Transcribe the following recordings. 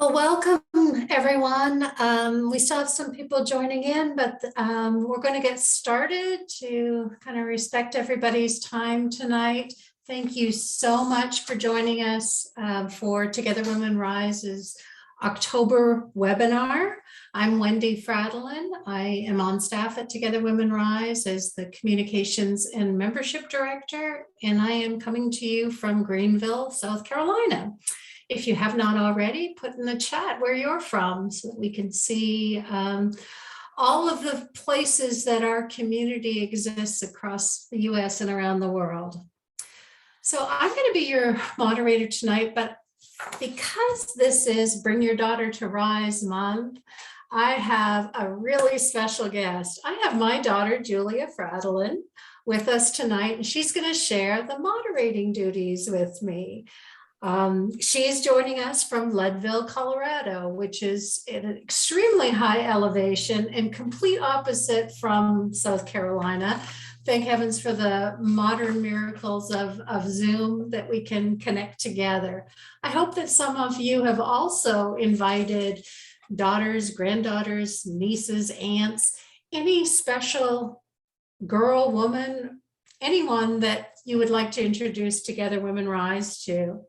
Well, welcome everyone. We still have some people joining in, but we're going to get started to kind of respect everybody's time tonight. Thank you so much for joining us for Together Women Rise's October webinar. I'm Wendy Fradlin. I am on staff at Together Women Rise as the Communications and Membership Director, and I am coming to you from Greenville, South Carolina. If you have not already, put in the chat where you're from so that we can see all of the places that our community exists across the US and around the world. So I'm going to be your moderator tonight, but because this is Bring Your Daughter to Rise month, I have a really special guest. I have my daughter, Julia Fradlin, with us tonight, and she's going to share the moderating duties with me. She's joining us from Leadville, Colorado, which is at an extremely high elevation and complete opposite from South Carolina. Thank heavens for the modern miracles of Zoom that we can connect together. I hope that some of you have also invited daughters, granddaughters, nieces, aunts, any special girl, woman, anyone that you would like to introduce Together Women Rise to.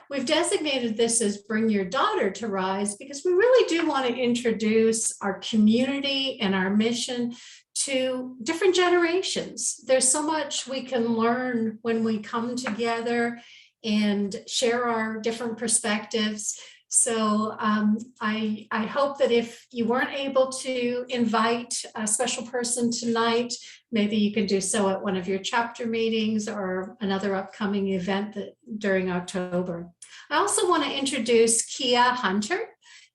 We've designated this as Bring Your Daughter to Rise because we really do want to introduce our community and our mission to different generations. There's so much we can learn when we come together and share our different perspectives. So I hope that if you weren't able to invite a special person tonight, maybe you can do so at one of your chapter meetings or another upcoming event during October. I also want to introduce Kia Hunter.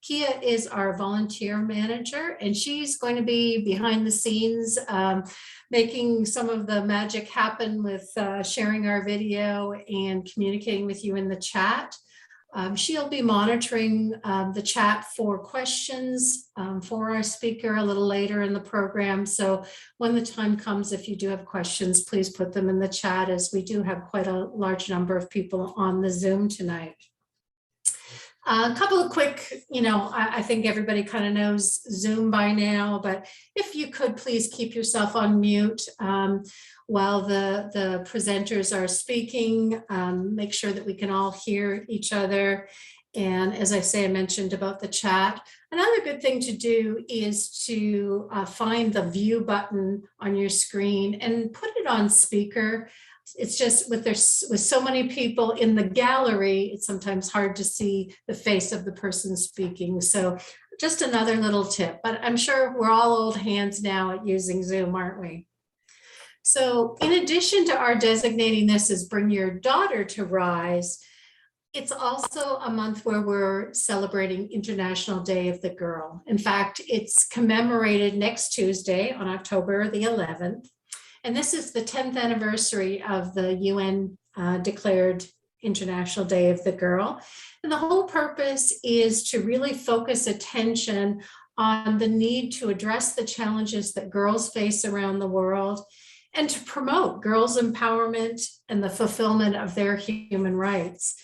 Kia is our volunteer manager, and she's going to be behind the scenes making some of the magic happen with sharing our video and communicating with you in the chat. She'll be monitoring the chat for questions for our speaker a little later in the program. So when the time comes, if you do have questions, please put them in the chat, as we do have quite a large number of people on the Zoom tonight. A couple of quick, I think everybody kind of knows Zoom by now, but if you could please keep yourself on mute while the presenters are speaking. Make sure that we can all hear each other. And as I say, I mentioned about the chat. Another good thing to do is to find the view button on your screen and put it on speaker. It's just with so many people in the gallery, it's sometimes hard to see the face of the person speaking. So just another little tip, but I'm sure we're all old hands now at using Zoom, aren't we? So in addition to our designating this as Bring Your Daughter to Rise, it's also a month where we're celebrating International Day of the Girl. In fact, it's commemorated next Tuesday on October the 11th. And this is the 10th anniversary of the UN declared International Day of the Girl. And the whole purpose is to really focus attention on the need to address the challenges that girls face around the world and to promote girls' empowerment and the fulfillment of their human rights.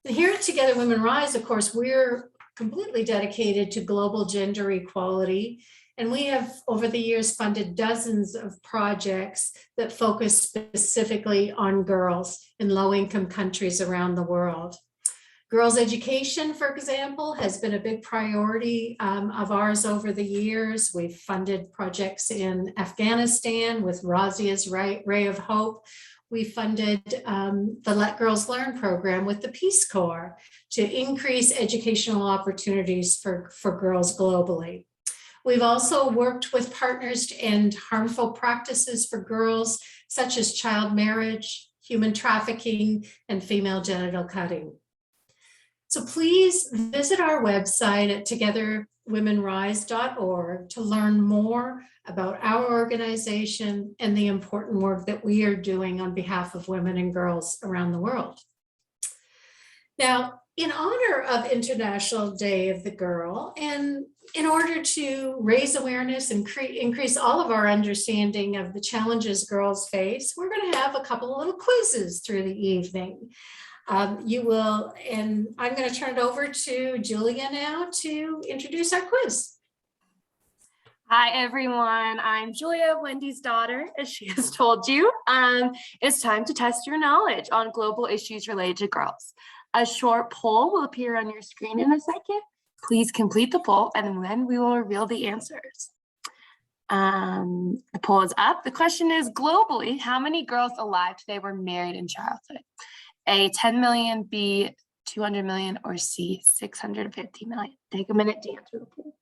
And here at Together Women Rise, of course, we're completely dedicated to global gender equality. And we have, over the years, funded dozens of projects that focus specifically on girls in low-income countries around the world. Girls' education, for example, has been a big priority of ours over the years. We've funded projects in Afghanistan with Razia's Ray of Hope. We funded the Let Girls Learn program with the Peace Corps to increase educational opportunities for girls globally. We've also worked with partners to end harmful practices for girls, such as child marriage, human trafficking, and female genital cutting. So please visit our website at togetherwomenrise.org to learn more about our organization and the important work that we are doing on behalf of women and girls around the world. Now, in honor of International Day of the Girl, and in order to raise awareness and increase all of our understanding of the challenges girls face, we're going to have a couple of little quizzes through the evening. And I'm going to turn it over to Julia now to introduce our quiz. Hi, everyone. I'm Julia, Wendy's daughter, as she has told you. It's time to test your knowledge on global issues related to girls. A short poll will appear on your screen in a second. Please complete the poll, and then we will reveal the answers. The poll is up. The question is, globally, how many girls alive today were married in childhood? A, 10 million, B, 200 million, or C, 650 million. Take a minute to answer the poll.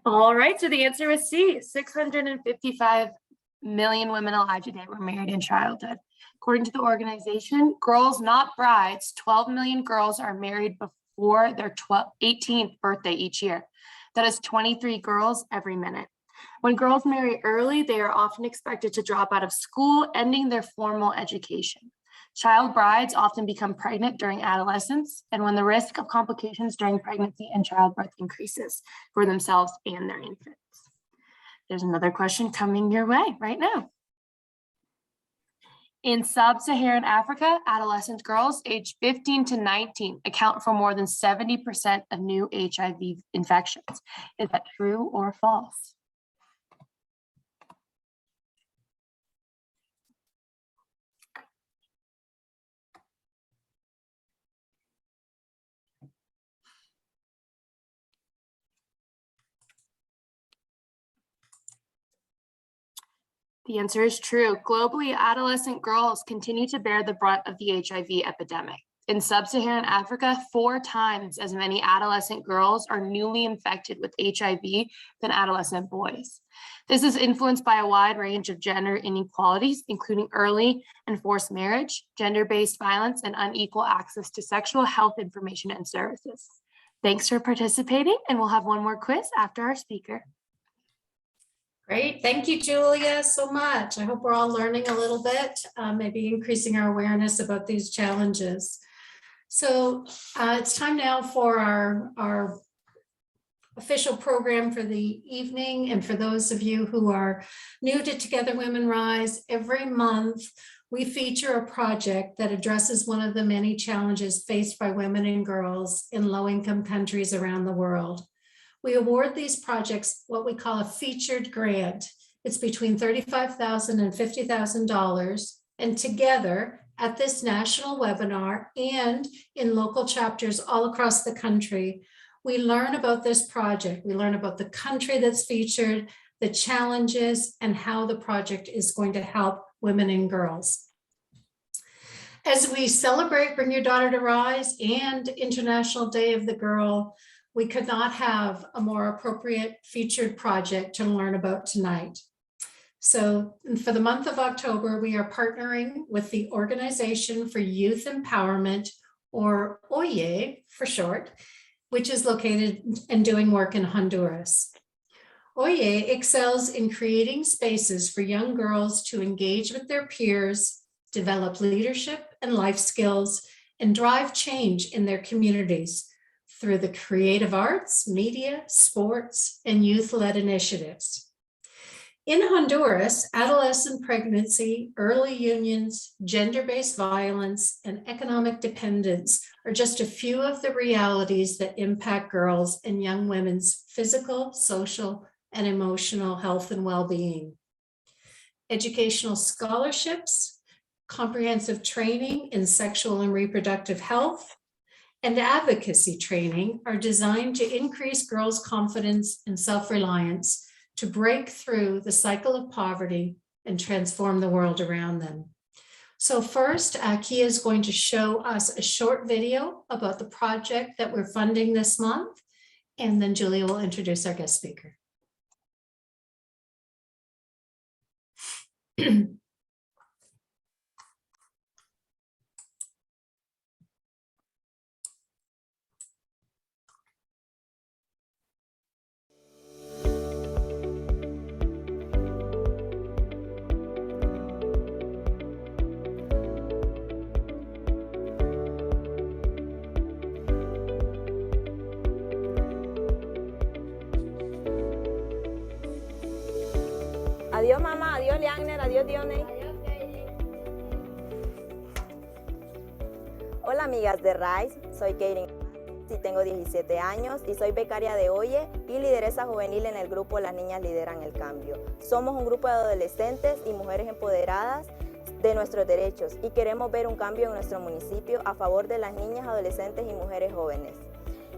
All right, so the answer is C. 655 million women alive today were married in childhood. According to the organization, Girls Not Brides, 12 million girls are married before their 18th birthday each year. That is 23 girls every minute. When girls marry early, they are often expected to drop out of school, ending their formal education. Child brides often become pregnant during adolescence, and when the risk of complications during pregnancy and childbirth increases for themselves and their infants. There's another question coming your way right now. In sub-Saharan Africa, adolescent girls aged 15 to 19 account for more than 70% of new HIV infections. Is that true or false? The answer is true. Globally, adolescent girls continue to bear the brunt of the HIV epidemic. In sub-Saharan Africa, 4 times as many adolescent girls are newly infected with HIV than adolescent boys. This is influenced by a wide range of gender inequalities, including early and forced marriage, gender-based violence, and unequal access to sexual health information and services. Thanks for participating, and we'll have one more quiz after our speaker. Great. Thank you, Julia, so much. I hope we're all learning a little bit, maybe increasing our awareness about these challenges. So it's time now for our official program for the evening. And for those of you who are new to Together Women Rise, every month we feature a project that addresses one of the many challenges faced by women and girls in low-income countries around the world. We award these projects what we call a featured grant. It's between $35,000 and $50,000. And together at this national webinar and in local chapters all across the country, we learn about this project. We learn about the country that's featured, the challenges, and how the project is going to help women and girls. As we celebrate Bring Your Daughter to Rise and International Day of the Girl, we could not have a more appropriate featured project to learn about tonight. So for the month of October, we are partnering with the Organization for Youth Empowerment, or OYE for short, which is located and doing work in Honduras. OYE excels in creating spaces for young girls to engage with their peers, develop leadership and life skills, and drive change in their communities through the creative arts, media, sports, and youth-led initiatives. In Honduras, adolescent pregnancy, early unions, gender-based violence, and economic dependence are just a few of the realities that impact girls and young women's physical, social, and emotional health and well-being. Educational scholarships, comprehensive training in sexual and reproductive health, and advocacy training are designed to increase girls' confidence and self-reliance to break through the cycle of poverty and transform the world around them. So first, Kia is going to show us a short video about the project that we're funding this month, and then Julia will introduce our guest speaker. Adiós, Leagner. Adiós, Dione. Hola, amigas de RISE. Soy Katie y tengo 17 años y soy becaria de OYE y lideresa juvenil en el grupo Las Niñas Lideran el Cambio. Somos un grupo de adolescentes y mujeres empoderadas de nuestros derechos y queremos ver un cambio en nuestro municipio a favor de las niñas, adolescentes y mujeres jóvenes.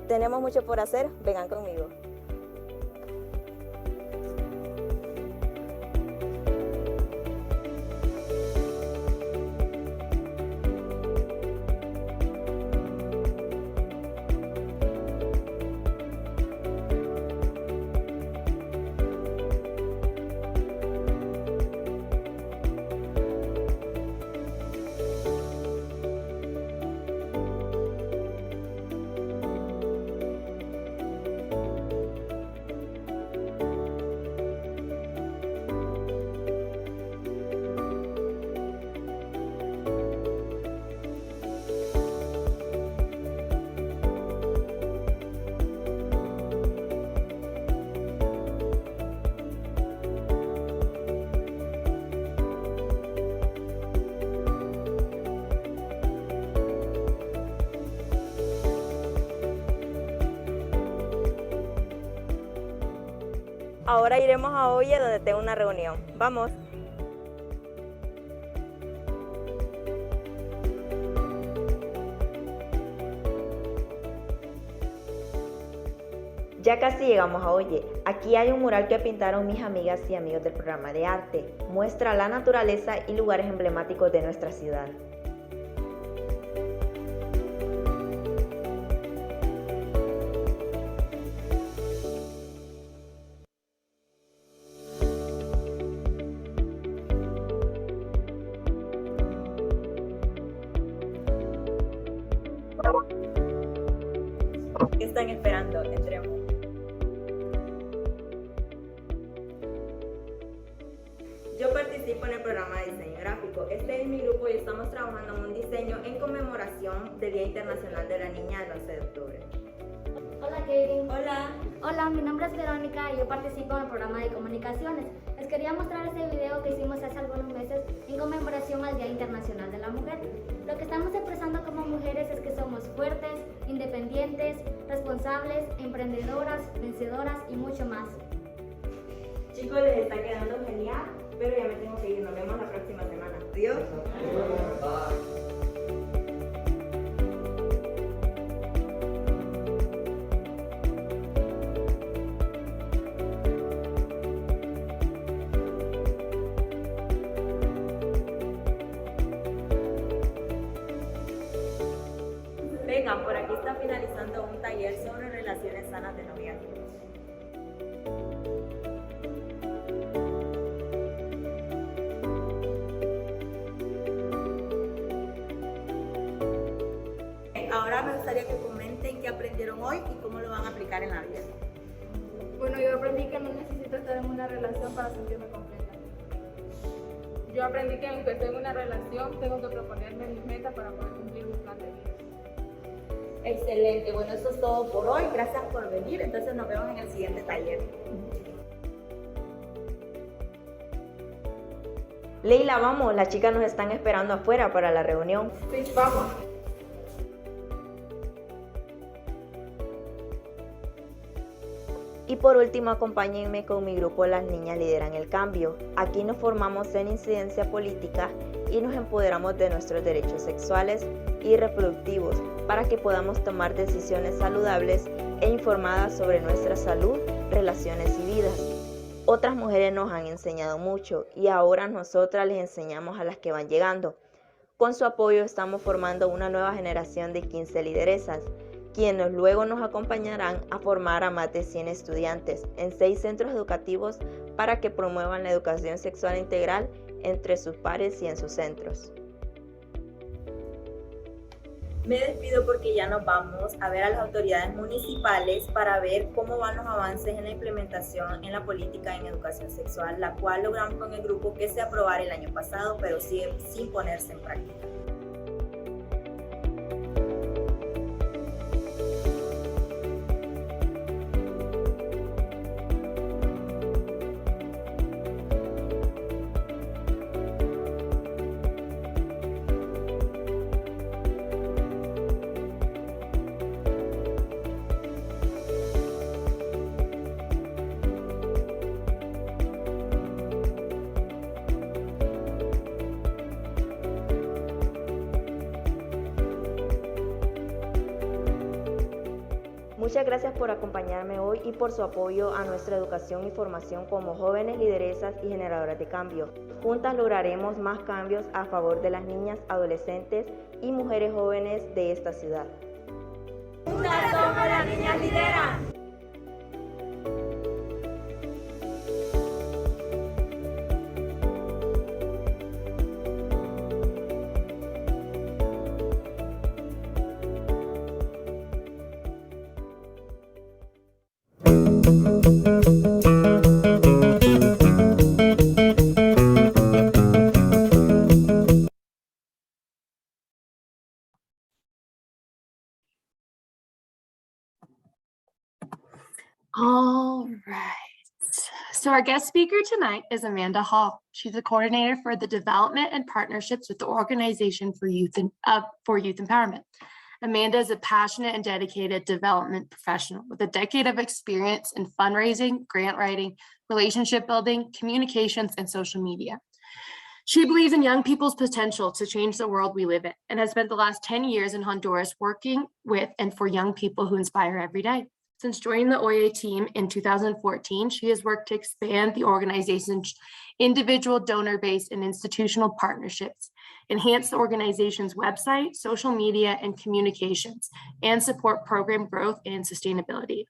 Tenemos mucho por hacer, vengan conmigo. Ahora iremos a Oye, donde tengo una reunión. ¡Vamos! Ya casi llegamos a Oye. Aquí hay un mural que pintaron mis amigas y amigos del programa de arte. Muestra la naturaleza y lugares emblemáticos de nuestra ciudad. ¿Qué están esperando? Entremos. Yo participo en el programa de diseño gráfico. Este es mi grupo y estamos trabajando en un diseño en conmemoración del Día Internacional de la Niña el 11 de octubre. Hola, Katie. Hola. Hola, mi nombre es Verónica y yo participo en el programa de comunicaciones. Les quería mostrar este video que hicimos hace algunos meses en conmemoración al Día Internacional de la Mujer. Lo que estamos expresando como mujeres es que somos fuertes, independientes, responsables, emprendedoras, vencedoras y mucho más. Chicos, les está quedando genial, pero ya me tengo que ir. Nos vemos la próxima semana. Adiós. Vengan, por aquí está finalizando un taller sobre relaciones sanas de noviazgo. Ahora me gustaría que comenten qué aprendieron hoy y cómo lo van a aplicar en la vida. Bueno, yo aprendí que no necesito estar en una relación para sentirme completa. Yo aprendí que aunque esté en una relación, tengo que proponerme mis metas para poder cumplir mi plan de vida. Excelente, bueno, eso es todo por hoy. Gracias por venir. Entonces nos vemos en el siguiente taller. Leila, vamos, las chicas nos están esperando afuera para la reunión. Sí, vamos. Y por último, acompáñenme con mi grupo Las Niñas Lideran el Cambio. Aquí nos formamos en incidencia política y nos empoderamos de nuestros derechos sexuales y reproductivos para que podamos tomar decisiones saludables e informadas sobre nuestra salud, relaciones y vidas. Otras mujeres nos han enseñado mucho y ahora nosotras les enseñamos a las que van llegando. Con su apoyo estamos formando una nueva generación de 15 lideresas, quienes luego nos acompañarán a formar a más de 100 estudiantes en 6 centros educativos para que promuevan la educación sexual integral entre sus pares y en sus centros. Me despido porque ya nos vamos a ver a las autoridades municipales para ver cómo van los avances en la implementación en la política en educación sexual, la cual logramos con el grupo que se aprobara el año pasado, pero sigue sin ponerse en práctica. Muchas gracias por acompañarme hoy y por su apoyo a nuestra educación y formación como jóvenes lideresas y generadoras de cambio. Juntas lograremos más cambios a favor de las niñas, adolescentes y mujeres jóvenes de esta ciudad. ¡Juntas somos las niñas lideran! All right. So our guest speaker tonight is Amanda Hall. She's a coordinator for the development and partnerships with the Organization for Youth Empowerment. Amanda is a passionate and dedicated development professional with a decade of experience in fundraising, grant writing, relationship building, communications, and social media. She believes in young people's potential to change the world we live in and has spent the last 10 years in Honduras working with and for young people who inspire every day. Since joining the OYA team in 2014, she has worked to expand the organization's individual donor base and institutional partnerships, enhance the organization's website, social media, and communications, and support program growth and sustainability.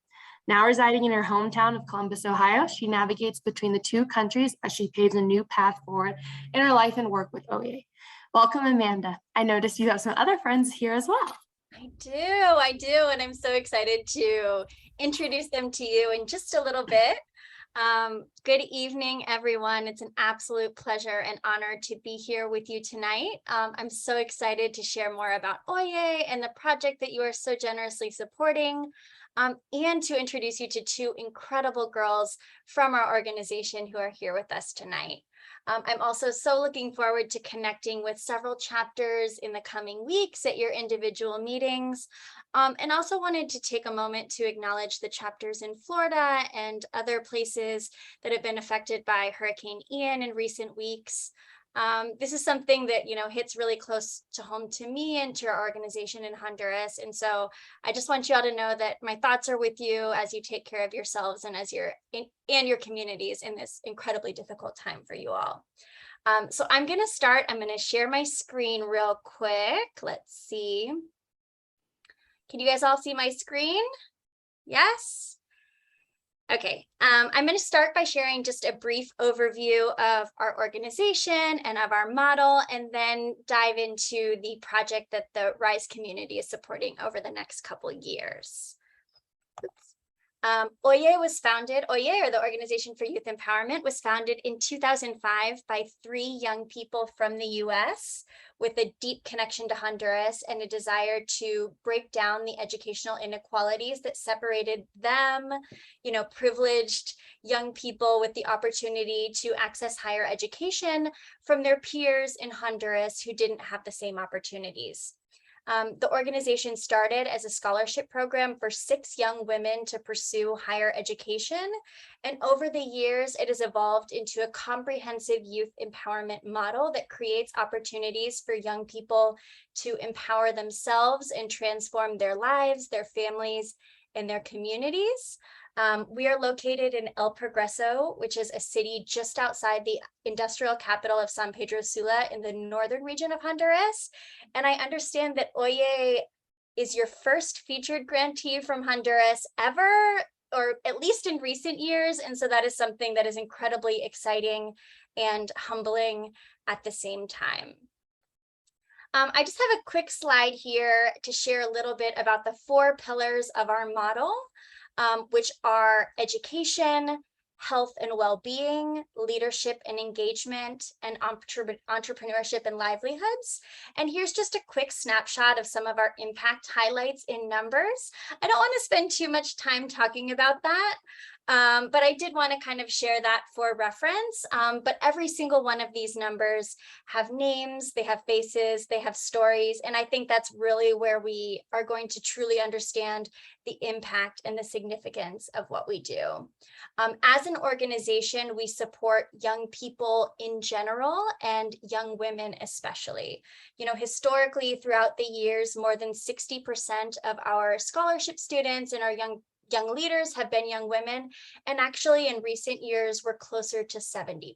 Now residing in her hometown of Columbus, Ohio, she navigates between the two countries as she paves a new path forward in her life and work with OYA. Welcome, Amanda. I noticed you have some other friends here as well. I do, and I'm so excited to introduce them to you in just a little bit. Good evening, everyone. It's an absolute pleasure and honor to be here with you tonight. I'm so excited to share more about OYA and the project that you are so generously supporting, and to introduce you to two incredible girls from our organization who are here with us tonight. I'm also so looking forward to connecting with several chapters in the coming weeks at your individual meetings, and also wanted to take a moment to acknowledge the chapters in Florida and other places that have been affected by Hurricane Ian in recent weeks. This is something that, hits really close to home to me and to our organization in Honduras. And so I just want you all to know that my thoughts are with you as you take care of yourselves and as and your communities in this incredibly difficult time for you all. So I'm going to start. I'm going to share my screen real quick. Let's see. Can you guys all see my screen? Yes? Okay, I'm going to start by sharing just a brief overview of our organization and of our model, and then dive into the project that the RISE community is supporting over the next couple years. OYA was founded, OYA, or the Organization for Youth Empowerment, was founded in 2005 by 3 young people from the US with a deep connection to Honduras and a desire to break down the educational inequalities that separated them, privileged young people with the opportunity to access higher education from their peers in Honduras who didn't have the same opportunities. The organization started as a scholarship program for 6 young women to pursue higher education. And over the years, it has evolved into a comprehensive youth empowerment model that creates opportunities for young people to empower themselves and transform their lives, their families, and their communities. We are located in El Progreso, which is a city just outside the industrial capital of San Pedro Sula in the northern region of Honduras. And I understand that OYA is your first featured grantee from Honduras ever, or at least in recent years. And so that is something that is incredibly exciting and humbling at the same time. I just have a quick slide here to share a little bit about the 4 pillars of our model, which are education, health and well-being, leadership and engagement, and entrepreneurship and livelihoods. And here's just a quick snapshot of some of our impact highlights in numbers. I don't want to spend too much time talking about that, But I did want to kind of share that for reference. But every single one of these numbers have names, they have faces, they have stories. And I think that's really where we are going to truly understand the impact and the significance of what we do. As an organization, we support young people in general and young women especially. You know, historically throughout the years, more than 60% of our scholarship students and our young leaders have been young women. And actually in recent years, we're closer to 70%.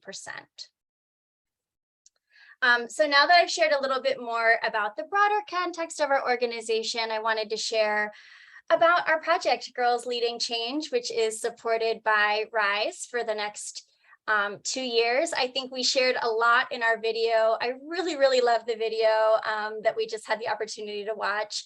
So now that I've shared a little bit more about the broader context of our organization, I wanted to share about our project, Girls Leading Change, which is supported by RISE for the next 2 years. I think we shared a lot in our video. I really love the video that we just had the opportunity to watch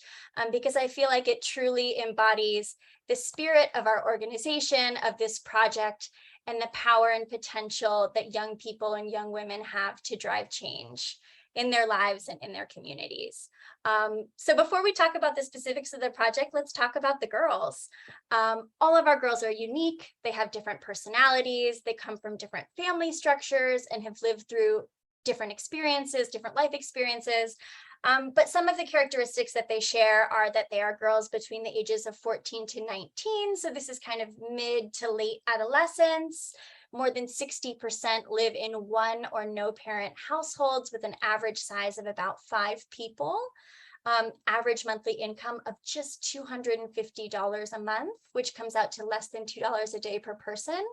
because I feel like it truly embodies the spirit of our organization, of this project, and the power and potential that young people and young women have to drive change in their lives and in their communities. So before we talk about the specifics of the project, let's talk about the girls. All of our girls are unique. They have different personalities. They come from different family structures and have lived through different experiences, different life experiences. But some of the characteristics that they share are that they are girls between the ages of 14 to 19. So this is kind of mid to late adolescence. More than 60% live in one or no parent households with an average size of about 5 people. Average monthly income of just $250 a month, which comes out to less than $2 a day per person.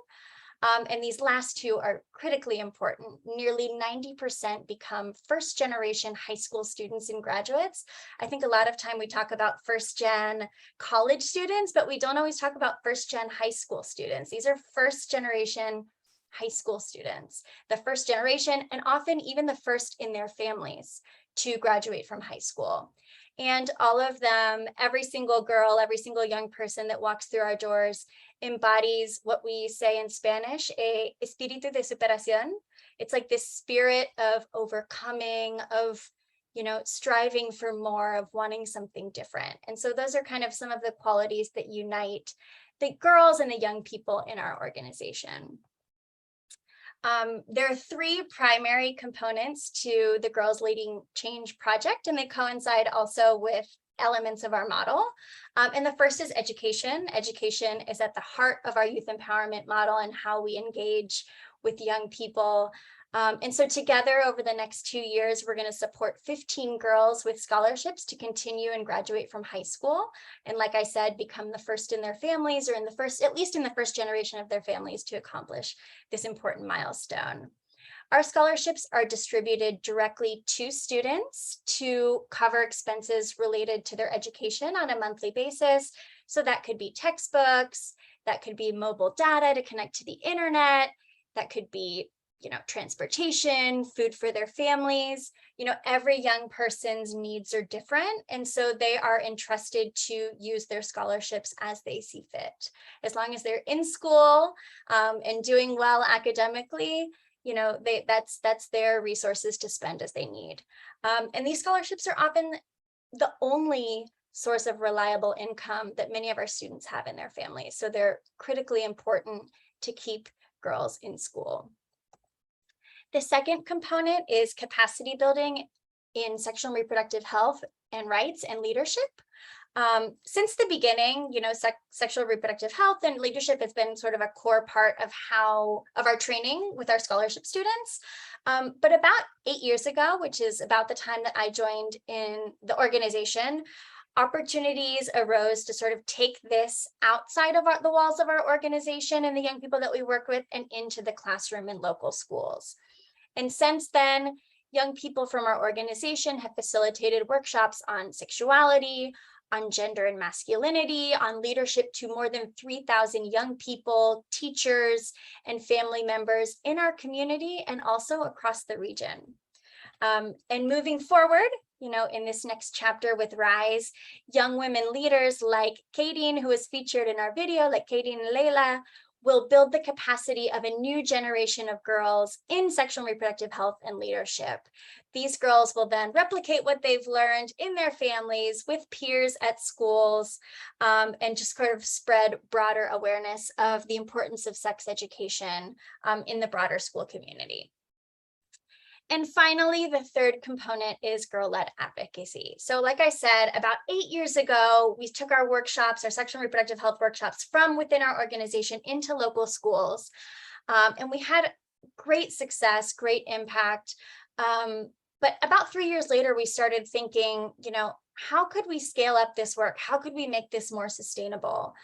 And these last two are critically important. Nearly 90% become first generation high school students and graduates. I think a lot of time we talk about first gen college students, but we don't always talk about first gen high school students. These are first generation high school students, the first generation, and often even the first in their families to graduate from high school. And all of them, every single girl, every single young person that walks through our doors embodies what we say in Spanish, a espíritu de superación. It's like this spirit of overcoming, of, you know, striving for more, of wanting something different. And so those are kind of some of the qualities that unite the girls and the young people in our organization. There are 3 primary components to the Girls Leading Change project, and they coincide also with elements of our model. And the first is education. Education is at the heart of our youth empowerment model and how we engage with young people. And so together over the next 2 years, we're going to support 15 girls with scholarships to continue and graduate from high school. And like I said, become the first in their families, or in the first, at least in the first generation of their families, to accomplish this important milestone. Our scholarships are distributed directly to students to cover expenses related to their education on a monthly basis. So that could be textbooks, that could be mobile data to connect to the internet, that could be, you know, transportation, food for their families. You know, every young person's needs are different. And so they are entrusted to use their scholarships as they see fit. As long as they're in school and doing well academically, you know, that's their resources to spend as they need. And these scholarships are often the only source of reliable income that many of our students have in their families. So they're critically important to keep girls in school. The second component is capacity building in sexual and reproductive health and rights and leadership. Since the beginning, you know, sexual and reproductive health and leadership has been sort of a core part of our training with our scholarship students. But about 8 years ago, which is about the time that I joined in the organization, opportunities arose to sort of take this outside of the walls of our organization and the young people that we work with and into the classroom in local schools. And since then, young people from our organization have facilitated workshops on sexuality, on gender and masculinity, on leadership to more than 3,000 young people, teachers, and family members in our community and also across the region. And moving forward, you know, in this next chapter with RISE, young women leaders like Kadeen, who is featured in our video, like Kadeen and Layla, will build the capacity of a new generation of girls in sexual and reproductive health and leadership. These girls will then replicate what they've learned in their families with peers at schools, and just sort of spread broader awareness of the importance of sex education in the broader school community. And finally, the third component is girl-led advocacy. So like I said, about 8 years ago, we took our workshops, our sexual and reproductive health workshops from within our organization into local schools. And we had great success, great impact. But about 3 years later, we started thinking, how could we scale up this work? How could we make this more sustainable?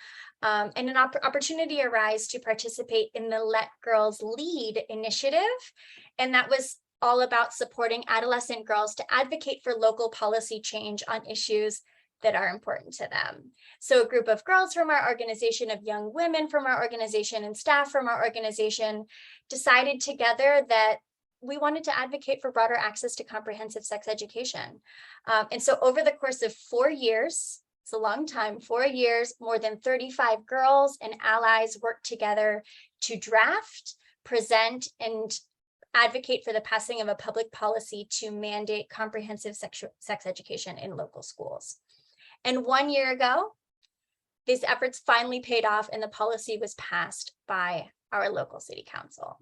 And an opportunity arose to participate in the Let Girls Lead initiative. And that was all about supporting adolescent girls to advocate for local policy change on issues that are important to them. So a group of girls from our organization, of young women from our organization, and staff from our organization decided together that we wanted to advocate for broader access to comprehensive sex education. And so over the course of 4 years, it's a long time, 4 years, more than 35 girls and allies worked together to draft, present, and advocate for the passing of a public policy to mandate comprehensive sex education in local schools. And 1 year ago, these efforts finally paid off and the policy was passed by our local city council.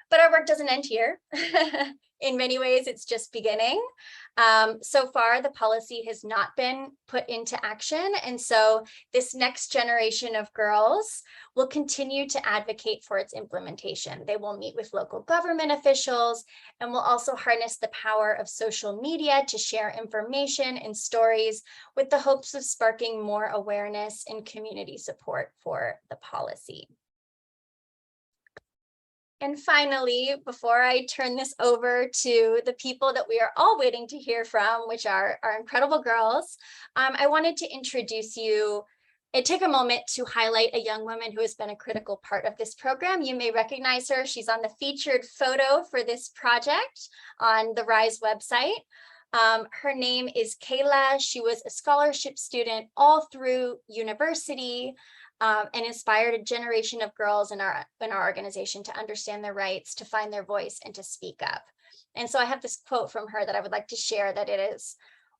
But our work doesn't end here. In many ways, it's just beginning. So far, the policy has not been put into action. And so this next generation of girls will continue to advocate for its implementation. They will meet with local government officials and will also harness the power of social media to share information and stories with the hopes of sparking more awareness and community support for the policy. And finally, before I turn this over to the people that we are all waiting to hear from, which are our incredible girls, I wanted to introduce you and take a moment to highlight a young woman who has been a critical part of this program. You may recognize her. She's on the featured photo for this project on the RISE website. Her name is Kayla. She was a scholarship student all through university. And inspired a generation of girls in our organization to understand their rights, to find their voice, and to speak up. And so I have this quote from her that I would like to share, that it is,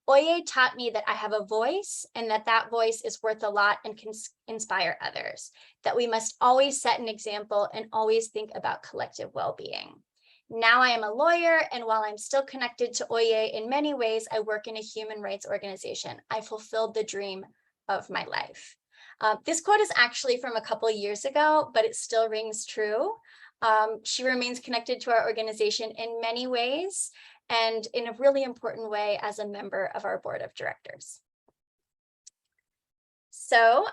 "Oye taught me that I have a voice and that voice is worth a lot and can inspire others, that we must always set an example and always think about collective well-being. Now I am a lawyer, and while I'm still connected to Oye in many ways, I work in a human rights organization. I fulfilled the dream of my life." This quote is actually from a couple of years ago, but it still rings true. She remains connected to our organization in many ways and in a really important way as a member of our board of directors. So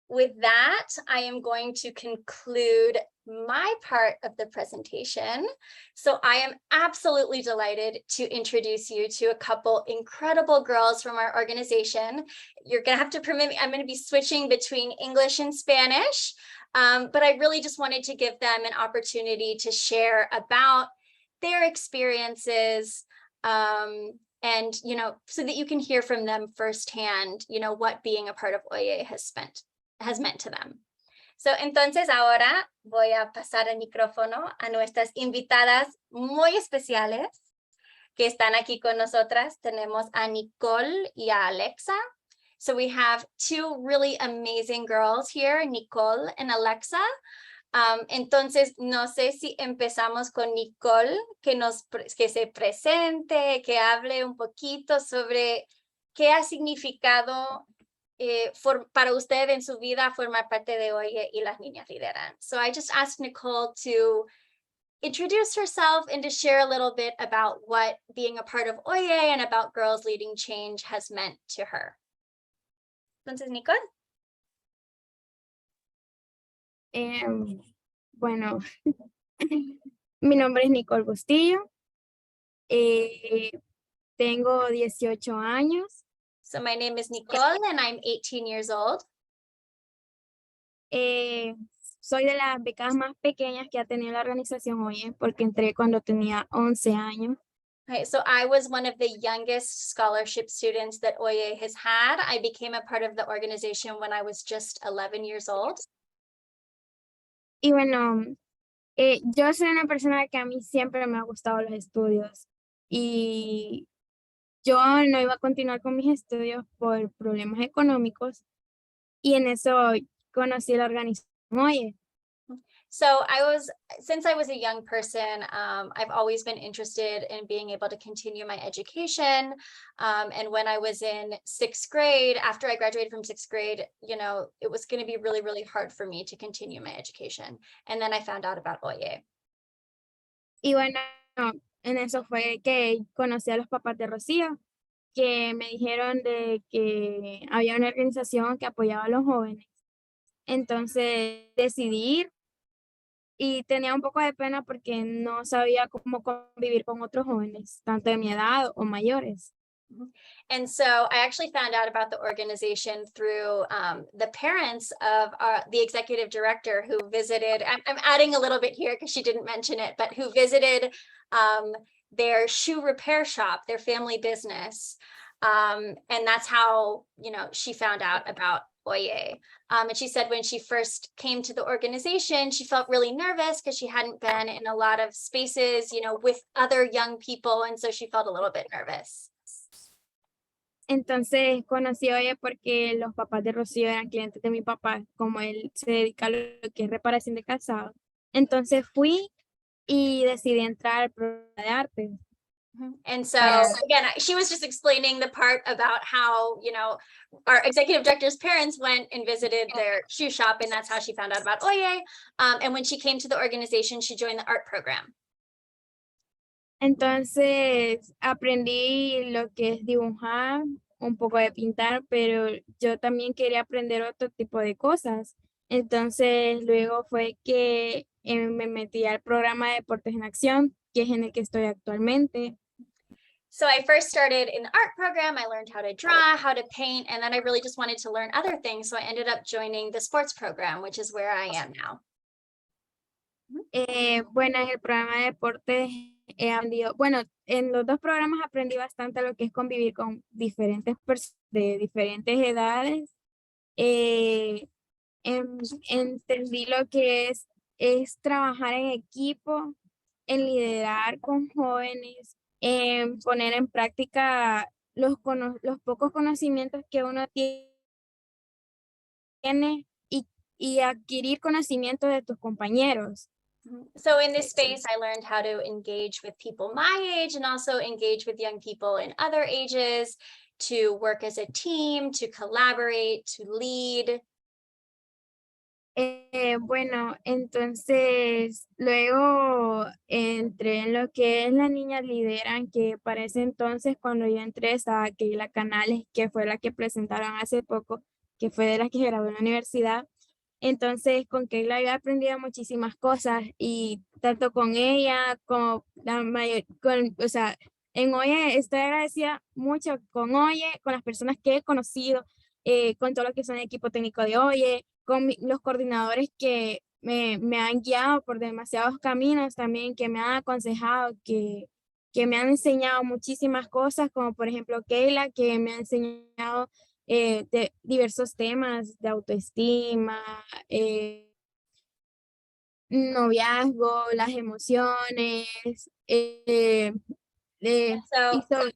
with that, I am going to conclude my part of the presentation. So I am absolutely delighted to introduce you to a couple incredible girls from our organization. You're gonna have to permit me, I'm gonna be switching between English and Spanish, but I really just wanted to give them an opportunity to share about their experiences, and so that you can hear from them firsthand, what being a part of Oye has meant to them. So, entonces ahora voy a pasar el micrófono a nuestras invitadas muy especiales que están aquí con nosotras. Tenemos a Nicole y a Alexa. So we have two really amazing girls here, Nicole and Alexa. Entonces, no sé si empezamos con Nicole, que se presente, que hable un poquito sobre qué ha significado para usted en su vida formar parte de Oye y las niñas lideran. So I just asked Nicole to introduce herself and to share a little bit about what being a part of Oye and about Girls Leading Change has meant to her. Entonces, Nicole. Bueno, mi nombre es Nicole Bustillo. Tengo 18 años. So my name is Nicole and I'm 18 years old. Soy de las becas más pequeñas que ha tenido la organización Oye, porque entré cuando tenía 11 años. Okay, so I was one of the youngest scholarship students that Oye has had. I became a part of the organization when I was just 11 years old. Y bueno, yo soy una persona que a mí siempre me ha gustado los estudios y yo no iba a continuar con mis estudios por problemas económicos y en eso conocí la organización Oye. So since I was a young person, I've always been interested in being able to continue my education. And when I was in sixth grade, after I graduated from sixth grade, it was going to be really, really hard for me to continue my education. And then I found out about Oye. Y bueno, en eso fue que conocí a los papás de Rocío, que me dijeron de que había una organización que apoyaba a los jóvenes. Entonces decidí ir y tenía un poco de pena porque no sabía cómo convivir con otros jóvenes, tanto de mi edad o mayores. And so I actually found out about the organization through the parents of the executive director who visited. I'm adding a little bit here because she didn't mention it, but who visited their shoe repair shop, their family business. And that's how, she found out about Oye. And she said when she first came to the organization, she felt really nervous because she hadn't been in a lot of spaces, with other young people. And so she felt a little bit nervous. Entonces conocí a Oye porque los papás de Rocío eran clientes de mi papá, como él se dedica a lo que es reparación de calzado. Entonces fui y decidí entrar al programa de arte. And so again, she was just explaining the part about how, our executive director's parents went and visited their shoe shop, and that's how she found out about Oye. And when she came to the organization, she joined the art program. Entonces aprendí lo que es dibujar, un poco de pintar, pero yo también quería aprender otro tipo de cosas. Entonces luego fue que me metí al programa de Deportes en Acción, que es en el que estoy actualmente. So I first started in the art program. I learned how to draw, how to paint, and then I really just wanted to learn other things. So I ended up joining the sports program, which is where I am now. Bueno, en el programa de deportes he aprendido, bueno, en los dos programas aprendí bastante lo que es convivir con diferentes personas de diferentes edades. Entendí lo que es trabajar en equipo, en liderar con jóvenes, en poner en práctica los pocos conocimientos que uno tiene y adquirir conocimientos de tus compañeros. So in this space, I learned how to engage with people my age and also engage with young people in other ages, to work as a team, to collaborate, to lead. Bueno, entonces luego entré en lo que es las niñas lideran, que para ese entonces cuando yo entré estaba Keila Canales, que fue la que presentaron hace poco, que fue de las que graduó en la universidad. Entonces con Keila yo he aprendido muchísimas cosas y tanto con ella como la mayor, o sea, en Oye estoy agradecida mucho con Oye, con las personas que he conocido, con todo lo que son el equipo técnico de Oye, con los coordinadores que me han guiado por demasiados caminos también, que me han aconsejado, que me han enseñado muchísimas cosas, como por ejemplo Keila, que me ha enseñado de diversos temas de autoestima, noviazgo, las emociones, So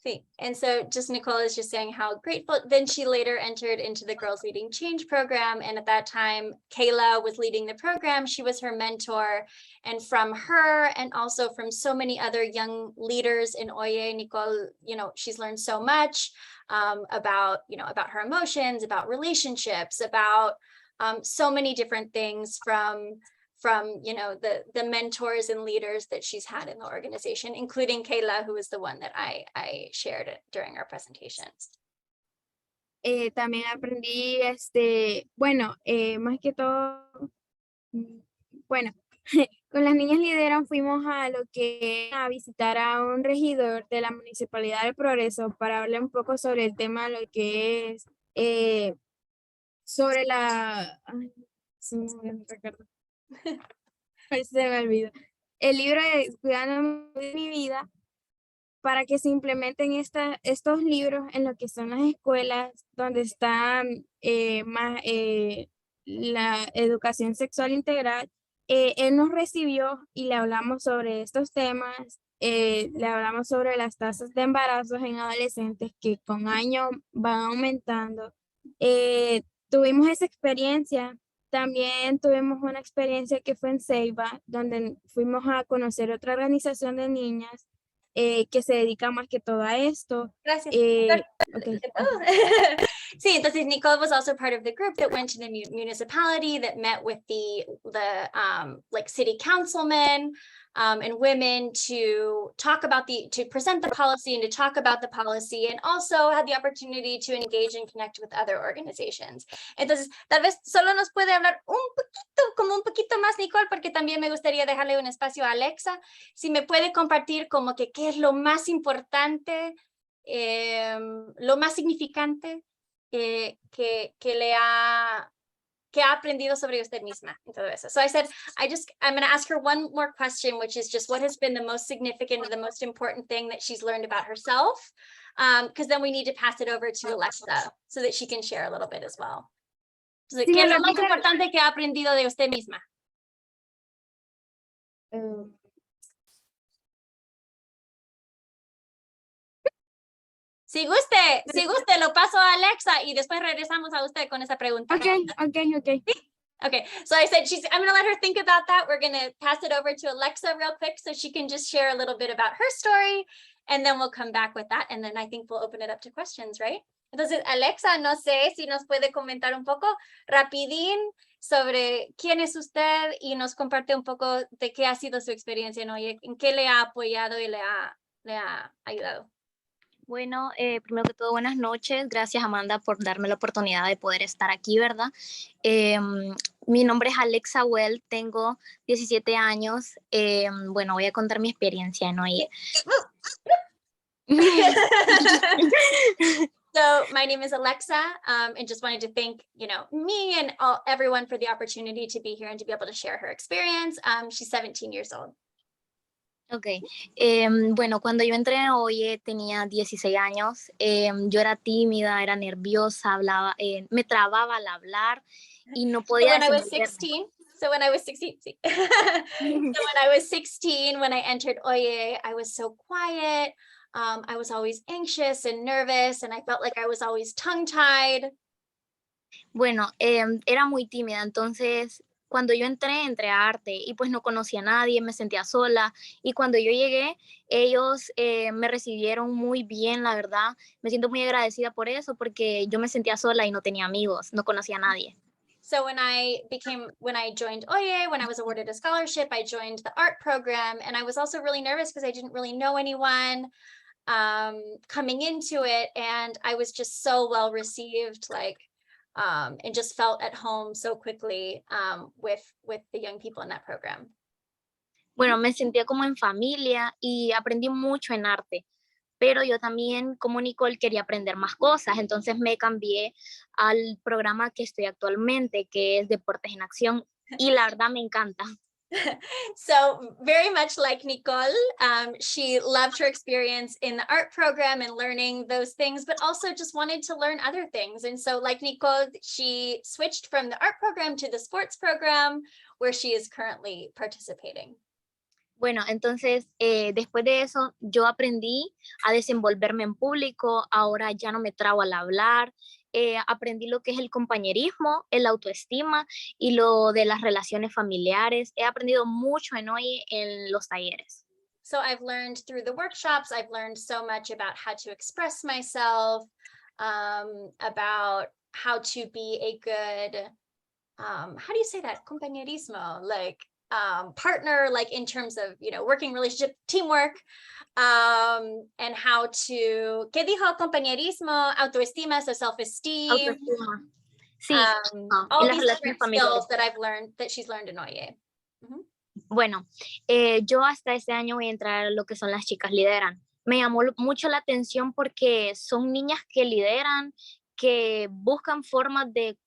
see, and so just Nicole is just saying how grateful. Then she later entered into the Girls Leading Change program. And at that time, Kayla was leading the program. She was her mentor. And from her and also from so many other young leaders in Oye, Nicole, she's learned so much about her emotions, about relationships, about so many different things from the mentors and leaders that she's had in the organization, including Kayla, who is the one that I shared during our presentation. También aprendí, bueno, más que todo, bueno, con las niñas lideran fuimos a lo que a visitar a un regidor de la Municipalidad del Progreso para hablar un poco sobre el tema, lo que es sobre la, ay, no me recuerdo. Ay, se me olvidó. El libro de Cuidando de mi vida, para que se implementen estos libros en lo que son las escuelas, donde están la educación sexual integral, él nos recibió y le hablamos sobre estos temas, le hablamos sobre las tasas de embarazos en adolescentes que con años van aumentando. Tuvimos esa experiencia. También tuvimos una experiencia que fue en Ceiba, donde fuimos a conocer otra organización de niñas que se dedica más que todo a esto. Gracias. Ok. Sí, entonces Nicole was also part of the group that went to the municipality that met with the like city councilmen and women to talk about to present the policy and to talk about the policy, and also had the opportunity to engage and connect with other organizations. Entonces, tal vez solo nos puede hablar como un poquito más, Nicole, porque también me gustaría dejarle un espacio a Alexa. Si me puede compartir como que qué es lo más importante, lo más significante que ha aprendido sobre usted misma en todo eso. So I said, I'm going to ask her one more question, which is just what has been the most significant, the most important thing that she's learned about herself, because then we need to pass it over to Alexa so that she can share a little bit as well. So, Sí, ¿qué es lo más Alexa. importante que ha aprendido de usted misma? Si guste, lo paso a Alexa y después regresamos a usted con esa pregunta. Okay. Okay, so I said I'm gonna let her think about that. We're gonna pass it over to Alexa real quick so she can just share a little bit about her story, and then we'll come back with that, and then I think we'll open it up to questions, right? Entonces, Alexa, no sé si nos puede comentar un poco rapidín sobre quién es usted y nos comparte un poco de qué ha sido su experiencia en hoy, en qué le ha apoyado y le ha ayudado. Bueno, primero que todo, buenas noches. Gracias, Amanda, por darme la oportunidad de poder estar aquí, ¿verdad? Mi nombre es Alexa Well, tengo 17 años. Bueno, voy a contar mi experiencia en OIE. So my name is Alexa, and just wanted to thank, me and everyone for the opportunity to be here and to be able to share her experience. She's 17 years old. Ok, bueno, cuando yo entré en OIE tenía 16 años, yo era tímida, era nerviosa, hablaba, me trababa al hablar y no podía When I was desenvolverme. 16, so when I was 16, when I entered OIE, I was so quiet. I was always anxious and nervous, and I felt like I was always tongue-tied. Bueno, era muy tímida, entonces cuando yo entré a arte y pues no conocía a nadie, me sentía sola, y cuando yo llegué, ellos me recibieron muy bien, la verdad. Me siento muy agradecida por eso, porque yo me sentía sola y no tenía amigos, no conocía a nadie. So when I joined OIE, when I was awarded a scholarship, I joined the art program, and I was also really nervous because I didn't really know anyone coming into it, and I was just so well received, and just felt at home so quickly with the young people in that program. Bueno, me sentía como en familia y aprendí mucho en arte, pero yo también, como Nicole, quería aprender más cosas, entonces me cambié al programa que estoy actualmente, que es Deportes en Acción, y la verdad me encanta. So very much like Nicole, she loved her experience in the art program and learning those things, but also just wanted to learn other things. And so like Nicole, she switched from the art program to the sports program, where she is currently participating. Bueno, entonces después de eso yo aprendí a desenvolverme en público, ahora ya no me trabo al hablar, aprendí lo que es el compañerismo, el autoestima y lo de las relaciones familiares. He aprendido mucho en los talleres. So I've learned through the workshops, I've learned so much about how to express myself, about how to be a good, how do you say that? Compañerismo, partner, like in terms of, working relationship, teamwork, and how to, ¿qué dijo? Compañerismo, autoestima, so self-esteem. Autoestima. Sí, All las these relaciones different familiares. skills that I've learned, that she's learned in OIE. Bueno, yo hasta este año voy a entrar a lo que son las chicas lideran. Me llamó mucho la atención porque son niñas que lideran, que buscan formas de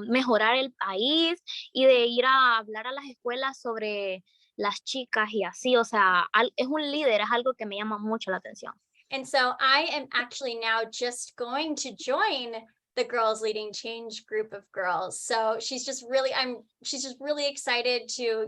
mejorar el país y de ir a hablar a las escuelas sobre las chicas y así, o sea, es un líder, es algo que me llama mucho la atención. And so I am actually now just going to join the Girls Leading Change group of girls. So she's just really excited to,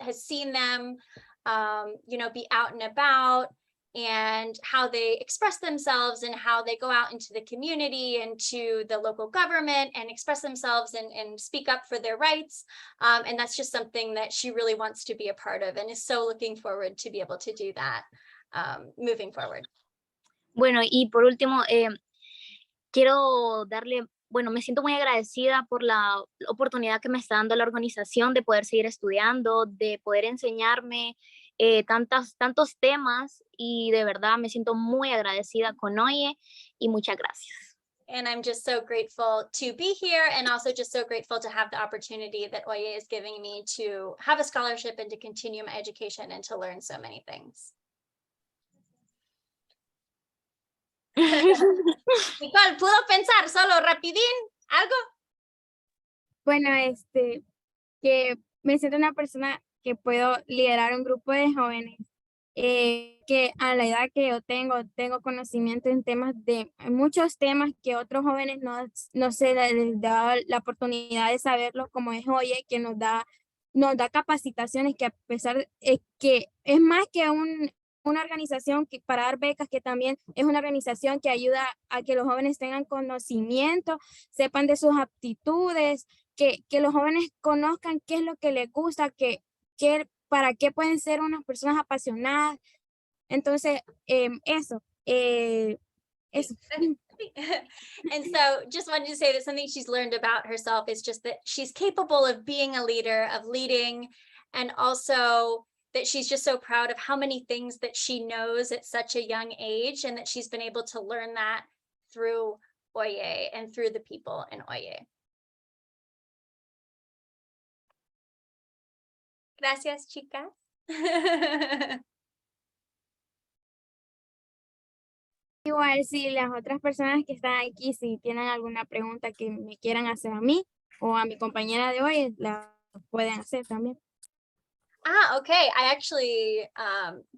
has seen them, be out and about, and how they express themselves and how they go out into the community and to the local government and express themselves and speak up for their rights. And that's just something that she really wants to be a part of and is so looking forward to be able to do that moving forward. Bueno, y por último, quiero darle, bueno, me siento muy agradecida por la oportunidad que me está dando la organización de poder seguir estudiando, de poder enseñarme tantos temas, y de verdad me siento muy agradecida con Oye, y muchas gracias. And I'm just so grateful to be here, and also just so grateful to have the opportunity that Oye is giving me to have a scholarship and to continue my education and to learn so many things. Nicole, ¿puedo pensar solo rapidín algo? Bueno, que me siento una persona que puedo liderar un grupo de jóvenes, que a la edad que yo tengo conocimiento en muchos temas que otros jóvenes no se les da la oportunidad de saberlo, como es Oye, que nos da capacitaciones, que a pesar de que es más que una organización que para dar becas, que también es una organización que ayuda a que los jóvenes tengan conocimiento, sepan de sus aptitudes, que los jóvenes conozcan qué es lo que les gusta, para qué pueden ser unas personas apasionadas. Entonces, eso. And so just wanted to say that something she's learned about herself is just that she's capable of being a leader, of leading, and also that she's just so proud of how many things that she knows at such a young age, and that she's been able to learn that through Oye and through the people in Oye. Gracias, chicas. Igual, si las otras personas que están aquí, si tienen alguna pregunta que me quieran hacer a mí o a mi compañera de hoy, la pueden hacer también. Okay. I actually,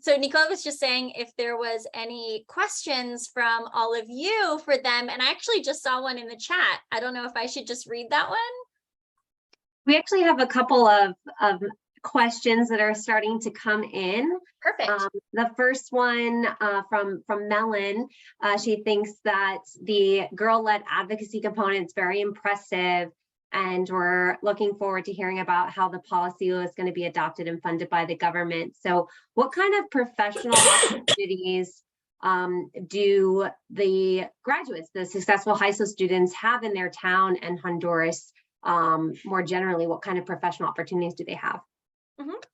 so Nicole was just saying if there was any questions from all of you for them, and I actually just saw one in the chat. I don't know if I should just read that one. We actually have a couple of questions that are starting to come in. Perfect. The first one from Melon, she thinks that the girl-led advocacy component is very impressive, and we're looking forward to hearing about how the policy is going to be adopted and funded by the government. So what kind of professional opportunities do the graduates, the successful high school students, have in their town and Honduras? More generally, what kind of professional opportunities do they have?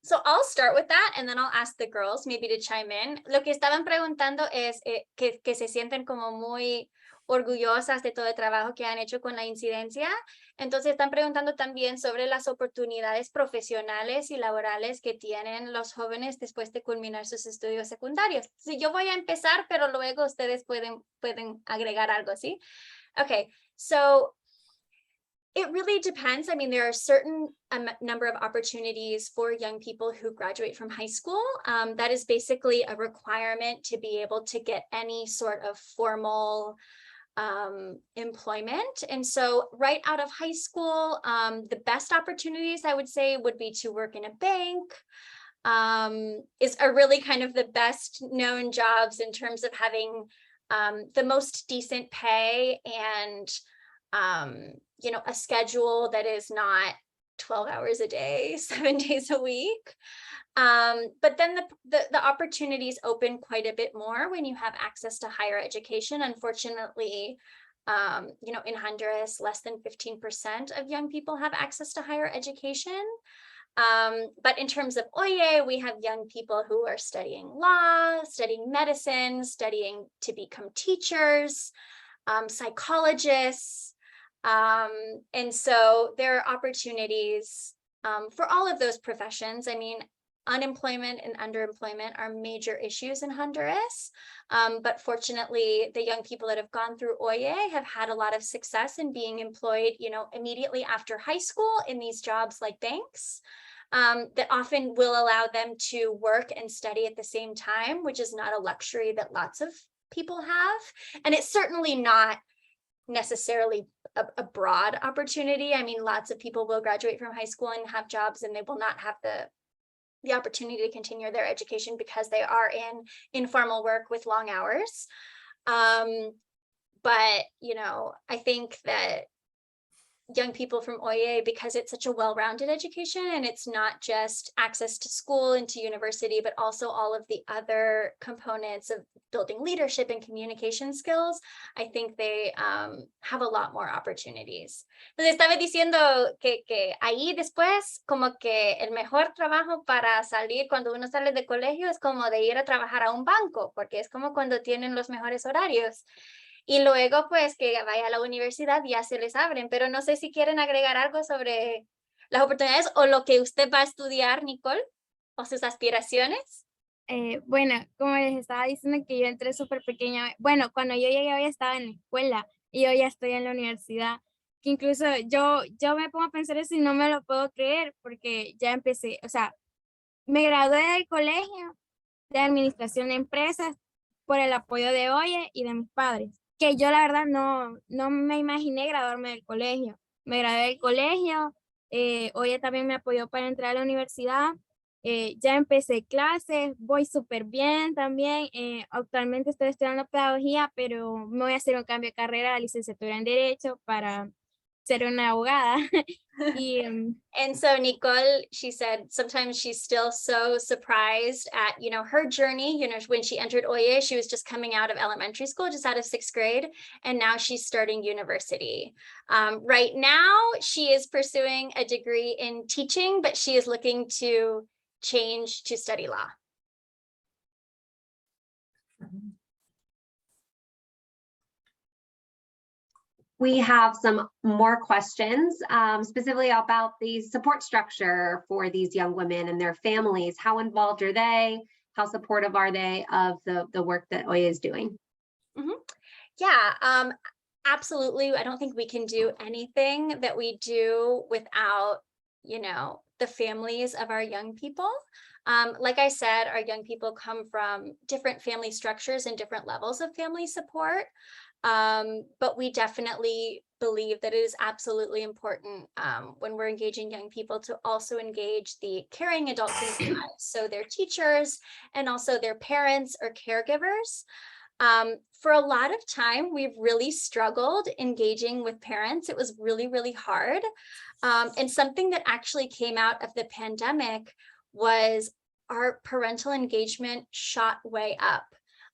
So I'll start with that, and then I'll ask the girls maybe to chime in. Lo que estaban preguntando es que se sienten como muy orgullosas de todo el trabajo que han hecho con la incidencia. Entonces están preguntando también sobre las oportunidades profesionales y laborales que tienen los jóvenes después de culminar sus estudios secundarios. Sí, yo voy a empezar, pero luego ustedes pueden agregar algo, ¿sí? Okay, so it really depends. I mean, there are certain number of opportunities for young people who graduate from high school. That is basically a requirement to be able to get any sort of formal employment. And so right out of high school, the best opportunities I would say would be to work in a bank, are really kind of the best known jobs in terms of having the most decent pay and a schedule that is not 12 hours a day, 7 days a week. But then the opportunities open quite a bit more when you have access to higher education. Unfortunately, in Honduras, less than 15% of young people have access to higher education. But in terms of Oye, we have young people who are studying law, studying medicine, studying to become teachers, psychologists. And so there are opportunities for all of those professions. I mean, unemployment and underemployment are major issues in Honduras. But fortunately, the young people that have gone through Oye have had a lot of success in being employed, immediately after high school in these jobs like banks, that often will allow them to work and study at the same time, which is not a luxury that lots of people have. And it's certainly not necessarily a broad opportunity. I mean, lots of people will graduate from high school and have jobs, and they will not have the opportunity to continue their education because they are in informal work with long hours. But, you know, I think that young people from Oye, because it's such a well-rounded education, and it's not just access to school and to university, but also all of the other components of building leadership and communication skills, I think they have a lot more opportunities. Entonces estaba diciendo que ahí después como que el mejor trabajo para salir cuando uno sale de colegio es como de ir a trabajar a un banco, porque es como cuando tienen los mejores horarios. Y luego, pues, que vaya a la universidad ya se les abren, pero no sé si quieren agregar algo sobre las oportunidades o lo que usted va a estudiar, Nicole, o sus aspiraciones. Bueno, como les estaba diciendo que yo entré súper pequeña, bueno, cuando yo llegué hoy estaba en la escuela y hoy ya estoy en la universidad, que incluso yo me pongo a pensar eso y no me lo puedo creer porque ya empecé, o sea, me gradué del colegio de administración de empresas por el apoyo de Oye y de mis padres, que yo la verdad no me imaginé graduarme del colegio. Me gradué del colegio, Oye también me apoyó para entrar a la universidad, ya empecé clases, voy súper bien también, actualmente estoy estudiando pedagogía, pero me voy a hacer un cambio de carrera a licenciatura en Derecho para ser una abogada. Y And so Nicole, she said sometimes she's still so surprised at, you know, her journey. You know, when she entered Oye, she was just coming out of elementary school, just out of 6th grade, and now she's starting university. Right now, she is pursuing a degree in teaching, but she is looking to change to study law. We have some more questions, specifically about the support structure for these young women and their families. How involved are they? How supportive are they of the work that Oye is doing? Yeah, absolutely. I don't think we can do anything that we do without, you know, the families of our young people. Like I said, our young people come from different family structures and different levels of family support. But we definitely believe that it is absolutely important when we're engaging young people to also engage the caring adults in their lives, so their teachers and also their parents or caregivers. For a lot of time, we've really struggled engaging with parents. It was really, really hard. And something that actually came out of the pandemic was our parental engagement shot way up.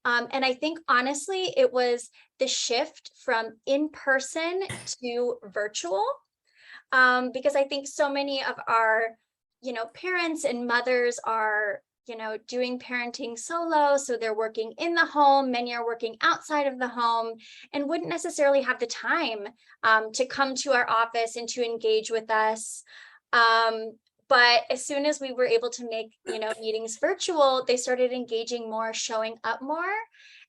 And I think honestly, it was the shift from in-person to virtual, because I think so many of our, you know, parents and mothers are, you know, doing parenting solo. So they're working in the home, many are working outside of the home, and wouldn't necessarily have the time to come to our office and to engage with us. But as soon as we were able to make, you know, meetings virtual, they started engaging more, showing up more.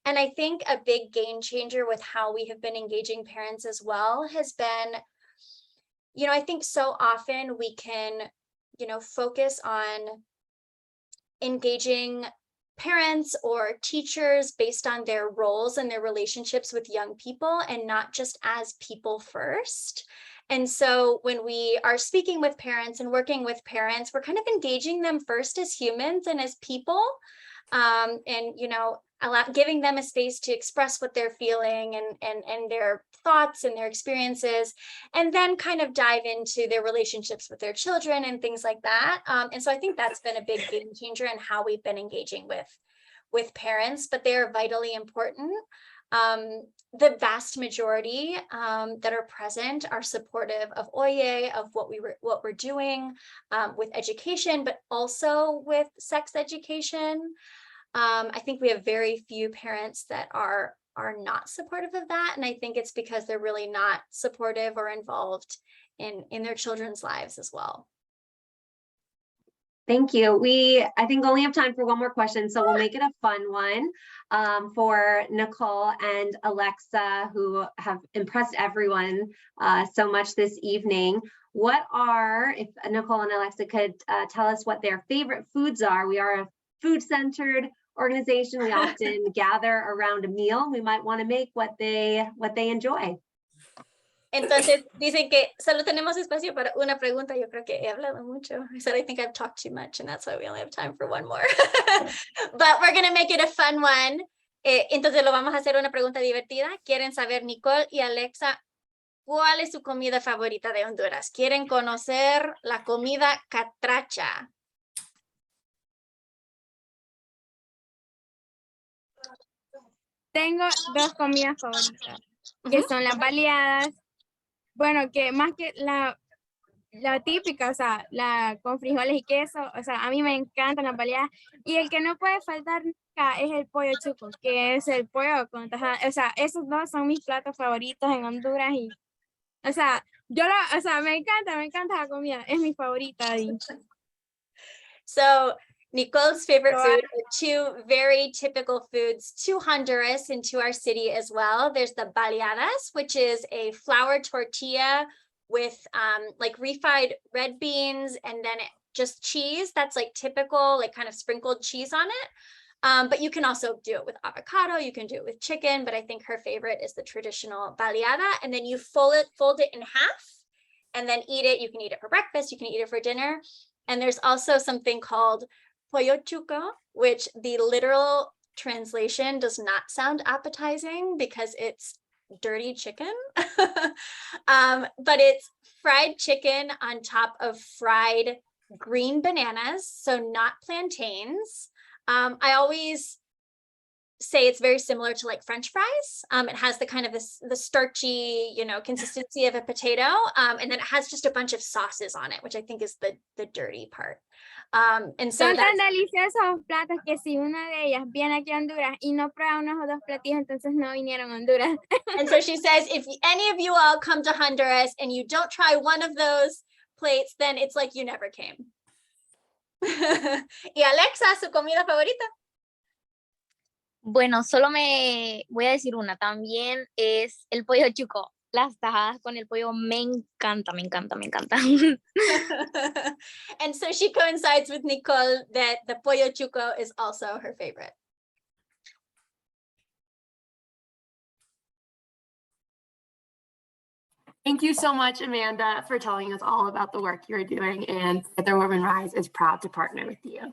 And I think a big game changer with how we have been engaging parents as well has been, you know, I think so often we can, you know, focus on engaging parents or teachers based on their roles and their relationships with young people and not just as people first. And so when we are speaking with parents and working with parents, we're kind of engaging them first as humans and as people, and, you know, giving them a space to express what they're feeling and their thoughts and their experiences, and then kind of dive into their relationships with their children and things like that. And so I think that's been a big game changer in how we've been engaging with parents, but they're vitally important. The vast majority that are present are supportive of Oye, of what we're doing with education, but also with sex education. I think we have very few parents that are not supportive of that, and I think it's because they're really not supportive or involved in their children's lives as well. Thank you. I think only have time for one more question, so we'll make it a fun one for Nicole and Alexa, who have impressed everyone so much this evening. What are, if Nicole and Alexa could tell us what their favorite foods are? We are a food-centered organization. We often gather around a meal. We might want to make what they enjoy. Entonces dicen que solo tenemos espacio para una pregunta. Yo creo que he hablado mucho. I said I think I've talked too much and that's why we only have time for one more. But we're going to make it a fun one. Entonces lo vamos a hacer una pregunta divertida. ¿Quieren saber, Nicole y Alexa, cuál es su comida favorita de Honduras? ¿Quieren conocer la comida catracha? Tengo dos comidas favoritas, que son las baleadas. Bueno, que más que la típica, o sea, la con frijoles y queso, o sea, a mí me encantan las baleadas. Y el que no puede faltar nunca es el pollo chuco, que es el pollo con tajada. O sea, esos dos son mis platos favoritos en Honduras y, o sea, me encanta la comida, es mi favorita. Y So Nicole's favorite food are two very typical foods to Honduras and to our city as well. There's the baleadas, which is a flour tortilla with like refried red beans and then just cheese. That's like typical, like kind of sprinkled cheese on it. But you can also do it with avocado, you can do it with chicken, but I think her favorite is the traditional baleada. And then you fold it in half and then eat it. You can eat it for breakfast, you can eat it for dinner. And there's also something called pollo chuco, which the literal translation does not sound appetizing because it's dirty chicken. But it's fried chicken on top of fried green bananas, so not plantains. I always say it's very similar to like French fries. It has the kind of the starchy, consistency of a potato. And then it has just a bunch of sauces on it, which I think is the dirty part. And so son tan deliciosos platos que si una de ellas viene aquí a Honduras y no prueba unos o dos platillos, entonces no vinieron a Honduras. And so she says, if any of you all come to Honduras and you don't try one of those plates, then it's like you never came. Y Alexa, ¿su comida favorita? Bueno, solo me voy a decir una, también es el pollo chuco. Las tajadas con el pollo me encanta. And so she coincides with Nicole that the pollo chuco is also her favorite. Thank you so much, Amanda, for telling us all about the work you're doing, and Together Women Rise is proud to partner with you.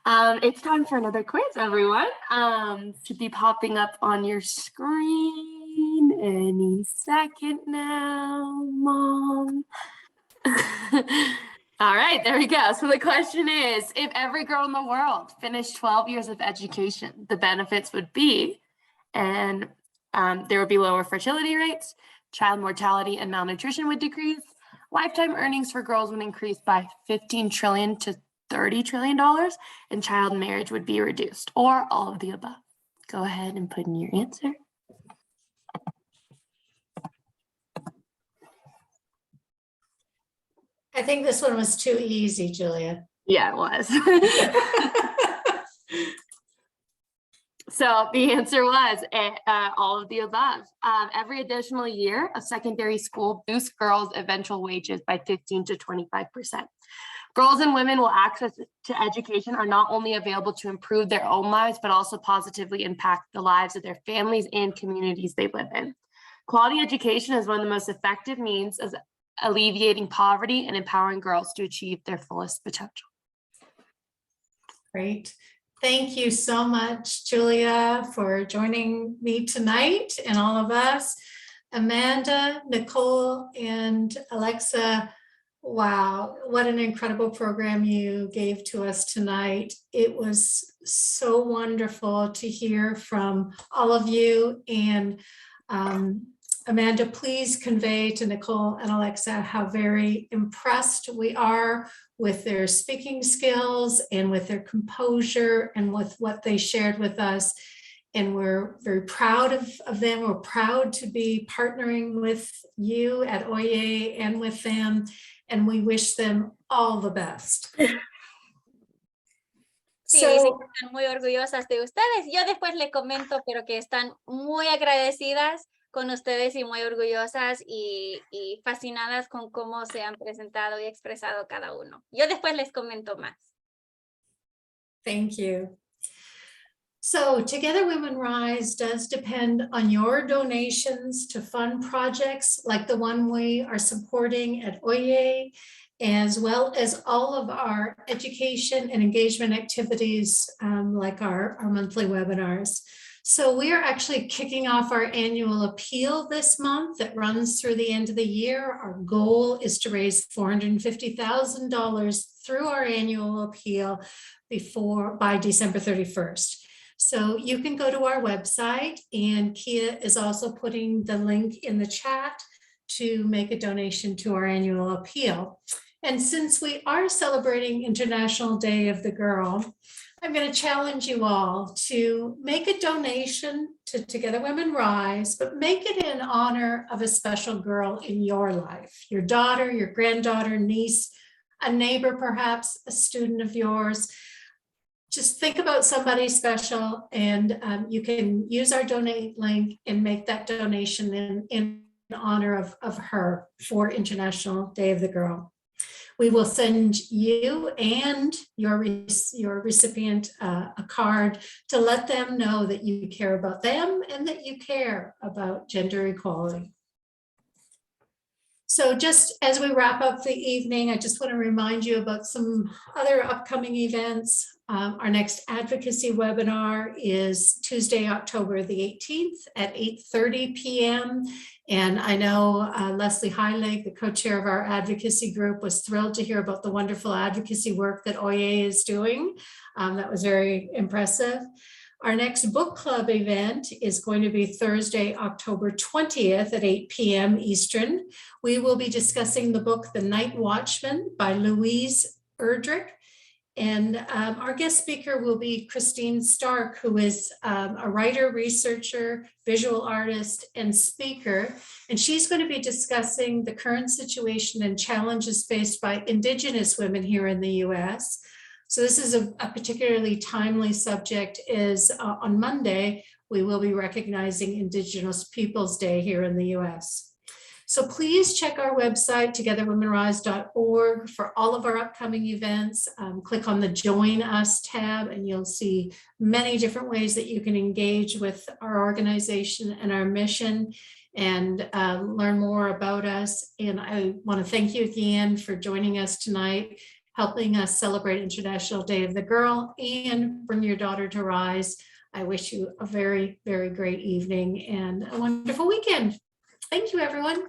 It's time for another quiz, everyone. Should be popping up on your screen any second now, Mom. All right, there we go. So the question is, if every girl in the world finished 12 years of education, the benefits would be, and there would be lower fertility rates, child mortality and malnutrition would decrease, lifetime earnings for girls would increase by $15 trillion to $30 trillion, and child marriage would be reduced, or all of the above. Go ahead and put in your answer. I think this one was too easy, Julia. Yeah, it was. So the answer was all of the above. Every additional year of secondary school boosts girls' eventual wages by 15 to 25%. Girls and women with access to education are not only available to improve their own lives, but also positively impact the lives of their families and communities they live in. Quality education is one of the most effective means of alleviating poverty and empowering girls to achieve their fullest potential. Great. Thank you so much, Julia, for joining me tonight and all of us. Amanda, Nicole, and Alexa, wow, what an incredible program you gave to us tonight. It was so wonderful to hear from all of you. And Amanda, please convey to Nicole and Alexa how very impressed we are with their speaking skills and with their composure and with what they shared with us. And we're very proud of them. We're proud to be partnering with you at OYE and with them. And we wish them all the best. Sí, dicen que están muy orgullosas de ustedes. Yo después les comento, pero que están muy agradecidas con ustedes y muy orgullosas y fascinadas con cómo se han presentado y expresado cada uno. Yo después les comento más. Thank you. So Together Women Rise does depend on your donations to fund projects like the one we are supporting at Oye, as well as all of our education and engagement activities like our monthly webinars. So we are actually kicking off our annual appeal this month that runs through the end of the year. Our goal is to raise $450,000 through our annual appeal by December 31st. So you can go to our website, and Kia is also putting the link in the chat to make a donation to our annual appeal. And since we are celebrating International Day of the Girl, I'm going to challenge you all to make a donation to Together Women Rise, but make it in honor of a special girl in your life, your daughter, your granddaughter, niece, a neighbor, perhaps a student of yours. Just think about somebody special, and you can use our donate link and make that donation in honor of her for International Day of the Girl. We will send you and your recipient a card to let them know that you care about them and that you care about gender equality. So just as we wrap up the evening, I just want to remind you about some other upcoming events. Our next advocacy webinar is Tuesday, October the 18th at 8:30 p.m. And I know Leslie Heilig, the co-chair of our advocacy group, was thrilled to hear about the wonderful advocacy work that Oye is doing. That was very impressive. Our next book club event is going to be Thursday, October 20th at 8 p.m. Eastern. We will be discussing the book, The Night Watchman by Louise Erdrich. And our guest speaker will be Christine Stark, who is a writer, researcher, visual artist, and speaker. And she's going to be discussing the current situation and challenges faced by Indigenous women here in the U.S. So this is a particularly timely subject, as on Monday, we will be recognizing Indigenous Peoples Day here in the U.S. So please check our website, togetherwomenrise.org, for all of our upcoming events. Click on the Join Us tab, and you'll see many different ways that you can engage with our organization and our mission and learn more about us. And I want to thank you again for joining us tonight, helping us celebrate International Day of the Girl and bring your daughter to Rise. I wish you a very, very great evening and a wonderful weekend. Thank you, everyone.